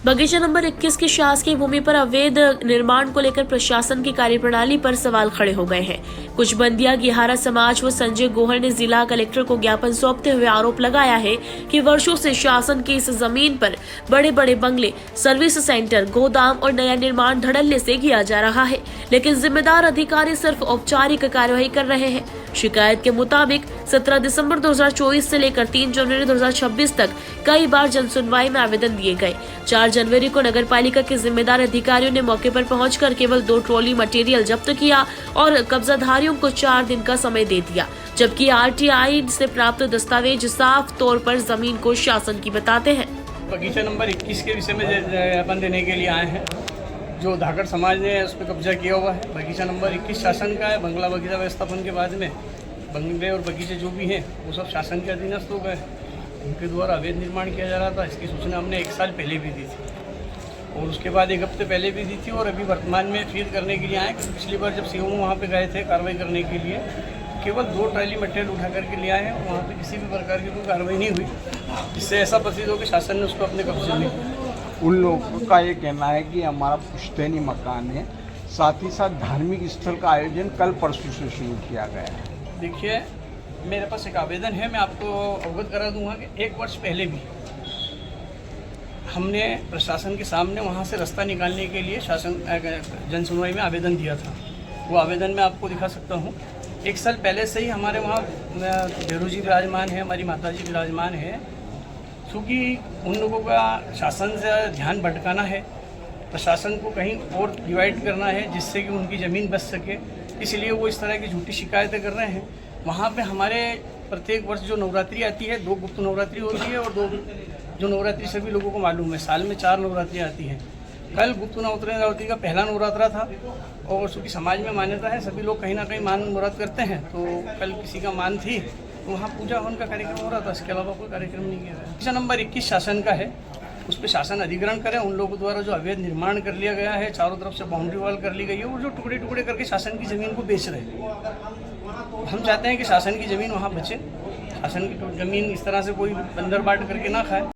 बगीचा नंबर 21 की शासकीय भूमि पर अवैध निर्माण को लेकर प्रशासन की कार्यप्रणाली पर सवाल खड़े हो गए हैं। कुछ बंदिया गिहारा समाज व संजय गोहर ने जिला कलेक्टर को ज्ञापन सौंपते हुए आरोप लगाया है कि वर्षों से शासन की इस जमीन पर बड़े बड़े बंगले, सर्विस सेंटर, गोदाम और नया निर्माण धड़ल्ले से किया जा रहा है, लेकिन जिम्मेदार अधिकारी सिर्फ औपचारिक कार्यवाही कर रहे हैं। शिकायत के मुताबिक 17 दिसंबर 2024 से लेकर 3 जनवरी 2026 तक कई बार जनसुनवाई में आवेदन दिए गए। 4 जनवरी को नगर पालिका के जिम्मेदार अधिकारियों ने मौके पर पहुंचकर केवल 2 ट्रॉली मटेरियल जब्त किया और कब्जाधारियों को 4 दिन का समय दे दिया, जबकि आरटीआई से प्राप्त दस्तावेज साफ तौर पर जमीन को शासन की बताते हैं। बगीचा नंबर 21 के विषय में ज्ञापन देने के लिए आए हैं। जो धाकड़ समाज ने उस पर कब्जा किया हुआ है। बगीचा नंबर 21 शासन का है। बंगला बगीचा व्यवस्थापन के बाद में बंगले और बगीचे जो भी हैं वो सब शासन के अधीनस्थ हो गए। उनके द्वारा अवैध निर्माण किया जा रहा था। इसकी सूचना हमने 1 साल पहले भी दी थी और उसके बाद 1 हफ्ते पहले भी दी थी और अभी वर्तमान में फिर करने के लिए आए। पिछली बार जब सीओ वहाँ पे गए थे कार्रवाई करने के लिए, केवल 2 ट्राली मटेरियल उठा करके ले आए हैं। वहाँ पे किसी भी प्रकार की कोई कार्रवाई नहीं हुई, जिससे ऐसा प्रतीत हो कि शासन ने उसको अपने कब्जे में। उन लोगों का ये कहना है कि हमारा पुश्तैनी मकान है, साथ ही साथ धार्मिक स्थल का आयोजन कल परसों से शुरू किया गया है। देखिए, मेरे पास एक आवेदन है, मैं आपको अवगत करा दूंगा कि 1 वर्ष पहले भी हमने प्रशासन के सामने वहाँ से रास्ता निकालने के लिए शासन जनसुनवाई में आवेदन दिया था। वो आवेदन मैं आपको दिखा सकता हूँ। 1 साल पहले से ही हमारे वहाँ देहरू जी विराजमान है, हमारी माता जी विराजमान है। क्योंकि उन लोगों का शासन से ध्यान भटकाना है, प्रशासन को कहीं और डिवाइड करना है जिससे कि उनकी ज़मीन बच सके, इसलिए वो इस तरह की झूठी शिकायतें कर रहे हैं। वहाँ पे हमारे प्रत्येक वर्ष जो नवरात्रि आती है, 2 गुप्त नवरात्रि होती है और 2 जो नवरात्रि सभी लोगों को मालूम है, साल में 4 नवरात्रि आती हैं। कल गुप्त नवरात्रि का पहला नवरात्रा था और चूँकि समाज में मान्यता है, सभी लोग कहीं ना कहीं मान मुराद करते हैं, तो कल किसी का मान थी तो वहाँ पूजा हवन का कार्यक्रम हो रहा था। इसके अलावा कोई कार्यक्रम नहीं किया गया। बगीचा नंबर 21 शासन का है, उस पर शासन अधिग्रहण करें। उन लोगों द्वारा जो अवैध निर्माण कर लिया गया है, चारों तरफ से बाउंड्री वॉल कर ली गई है और जो टुकड़े टुकड़े करके शासन की ज़मीन को बेच रहे हैं। हम चाहते हैं कि शासन की ज़मीन वहाँ बचे, शासन की ज़मीन इस तरह से कोई बंदर बाट करके ना खाए।